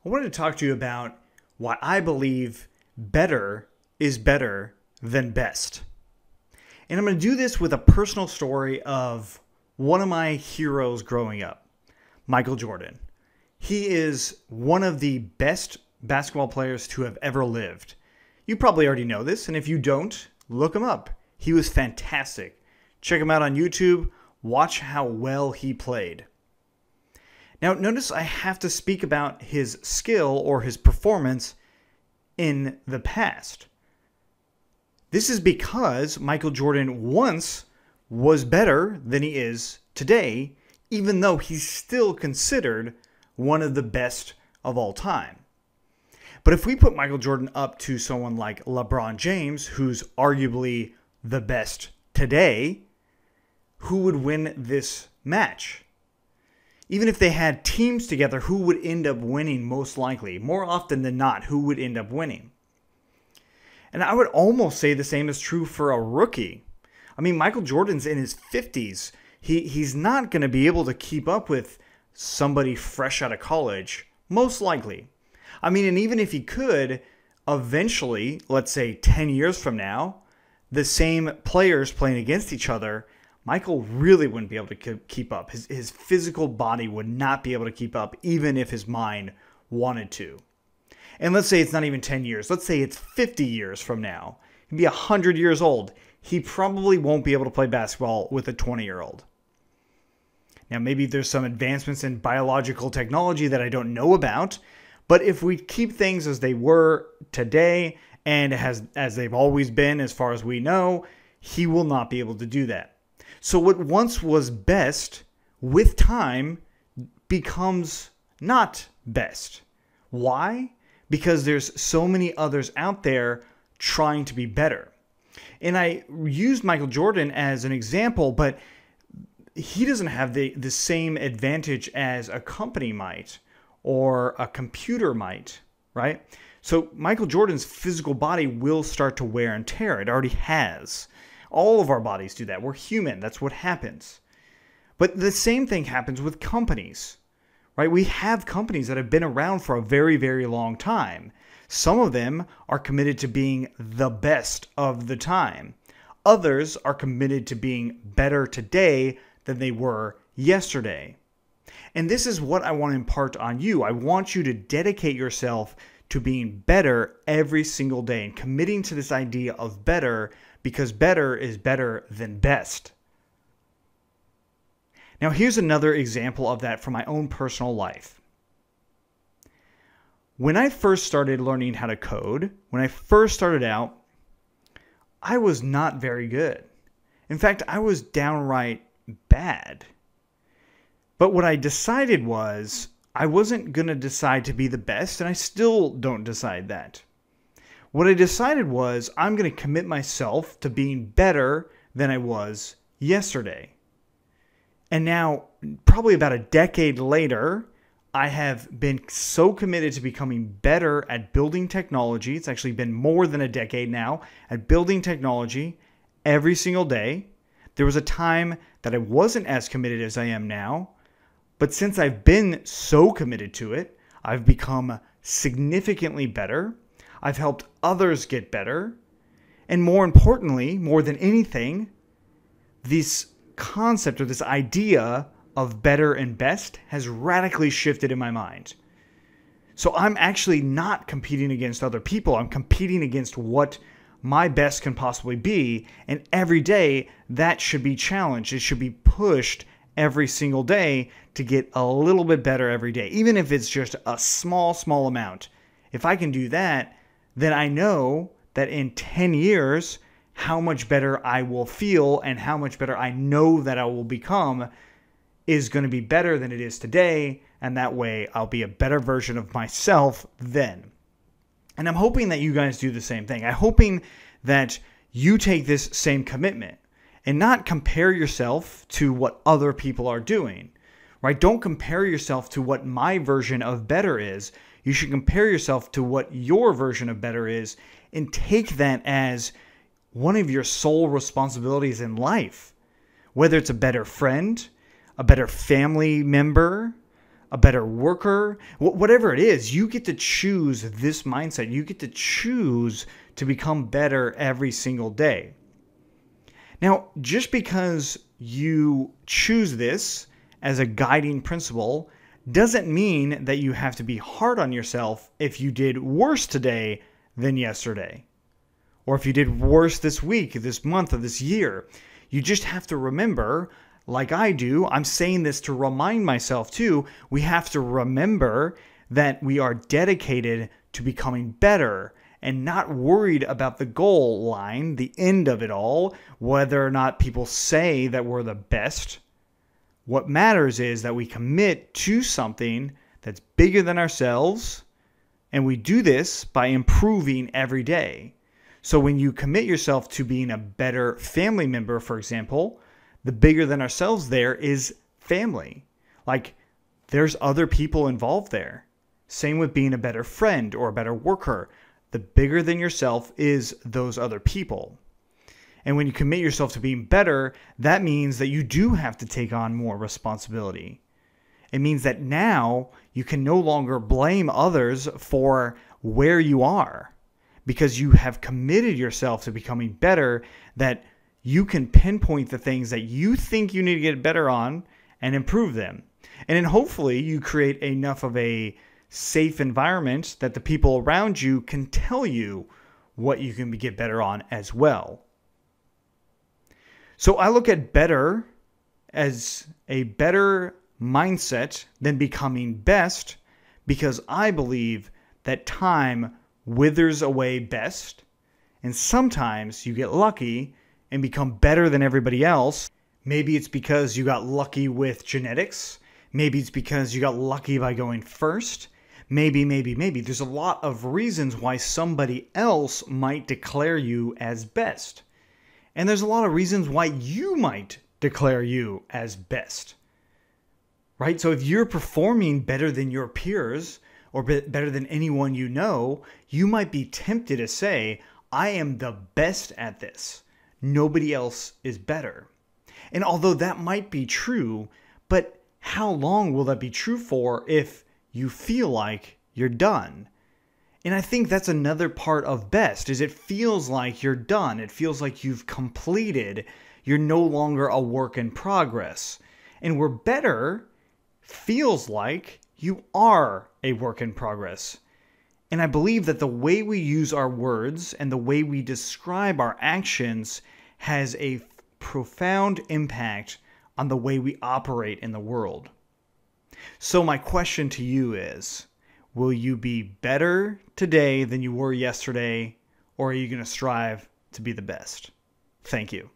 I wanted to talk to you about why I believe better is better than best. And I'm going to do this with a personal story of one of my heroes growing up, Michael Jordan. He is one of the best basketball players to have ever lived. You probably already know this, and if you don't, look him up. He was fantastic. Check him out on YouTube. Watch how well he played. Now, notice I have to speak about his skill or his performance in the past. This is because Michael Jordan once was better than he is today, even though he's still considered one of the best of all time. But if we put Michael Jordan up to someone like LeBron James, who's arguably the best today, who would win this match? Even if they had teams together, who would end up winning most likely? More often than not, who would end up winning? And I would almost say the same is true for a rookie. I mean, Michael Jordan's in his 50s. He's not going to be able to keep up with somebody fresh out of college, most likely. I mean, and even if he could, eventually, let's say 10 years from now, the same players playing against each other, Michael really wouldn't be able to keep up. His physical body would not be able to keep up, even if his mind wanted to. And let's say it's not even 10 years. Let's say it's 50 years from now. He'd be 100 years old. He probably won't be able to play basketball with a 20-year-old. Now, maybe there's some advancements in biological technology that I don't know about, but if we keep things as they were today and as they've always been as far as we know, he will not be able to do that. So what once was best, with time, becomes not best. Why? Because there's so many others out there trying to be better. And I used Michael Jordan as an example, but he doesn't have the same advantage as a company might or a computer might, right? So Michael Jordan's physical body will start to wear and tear. It already has. All of our bodies do that. We're human. That's what happens. But the same thing happens with companies, right? We have companies that have been around for a very, very long time. Some of them are committed to being the best of the time. Others are committed to being better today than they were yesterday. And this is what I want to impart on you. I want you to dedicate yourself to being better every single day and committing to this idea of better, because better is better than best. Now, here's another example of that from my own personal life. When I first started learning how to code, when I first started out, I was not very good. In fact, I was downright bad. But what I decided was I wasn't going to decide to be the best, and I still don't decide that. What I decided was I'm going to commit myself to being better than I was yesterday. And now, probably about a decade later, I have been so committed to becoming better at building technology. It's actually been more than a decade now at building technology every single day. There was a time that I wasn't as committed as I am now. But since I've been so committed to it, I've become significantly better. I've helped others get better. And more importantly, more than anything, this concept or this idea of better and best has radically shifted in my mind. So I'm actually not competing against other people. I'm competing against what my best can possibly be. And every day that should be challenged. It should be pushed every single day to get a little bit better every day, even if it's just a small amount. If I can do that, then I know that in 10 years, how much better I will feel and how much better I know that I will become is going to be better than it is today. And that way I'll be a better version of myself then. And I'm hoping that you guys do the same thing. I'm hoping that you take this same commitment and not compare yourself to what other people are doing, right? Don't compare yourself to what my version of better is. You should compare yourself to what your version of better is and take that as one of your sole responsibilities in life. Whether it's a better friend, a better family member, a better worker, whatever it is, you get to choose this mindset. You get to choose to become better every single day. Now, just because you choose this as a guiding principle doesn't mean that you have to be hard on yourself if you did worse today than yesterday, or if you did worse this week, this month, or this year. You just have to remember, like I do, I'm saying this to remind myself too, we have to remember that we are dedicated to becoming better and not worried about the goal line, the end of it all, whether or not people say that we're the best. What matters is that we commit to something that's bigger than ourselves, and we do this by improving every day. So when you commit yourself to being a better family member, for example, the bigger than ourselves there is family. Like, there's other people involved there. Same with being a better friend or a better worker. The bigger than yourself is those other people. And when you commit yourself to being better, that means that you do have to take on more responsibility. It means that now you can no longer blame others for where you are, because you have committed yourself to becoming better, that you can pinpoint the things that you think you need to get better on and improve them. And then hopefully you create enough of a safe environment that the people around you can tell you what you can get better on as well. So I look at better as a better mindset than becoming best, because I believe that time withers away best, and sometimes you get lucky and become better than everybody else. Maybe it's because you got lucky with genetics. Maybe it's because you got lucky by going first. Maybe. There's a lot of reasons why somebody else might declare you as best. And there's a lot of reasons why you might declare you as best. Right? So if you're performing better than your peers or better than anyone you know, you might be tempted to say, I am the best at this. Nobody else is better. And although that might be true, but how long will that be true for if you feel like you're done? And I think that's another part of best, is it feels like you're done. It feels like you've completed. You're no longer a work in progress. And where better feels like you are a work in progress. And I believe that the way we use our words and the way we describe our actions has a profound impact on the way we operate in the world. So my question to you is, will you be better today than you were yesterday, or are you going to strive to be the best? Thank you.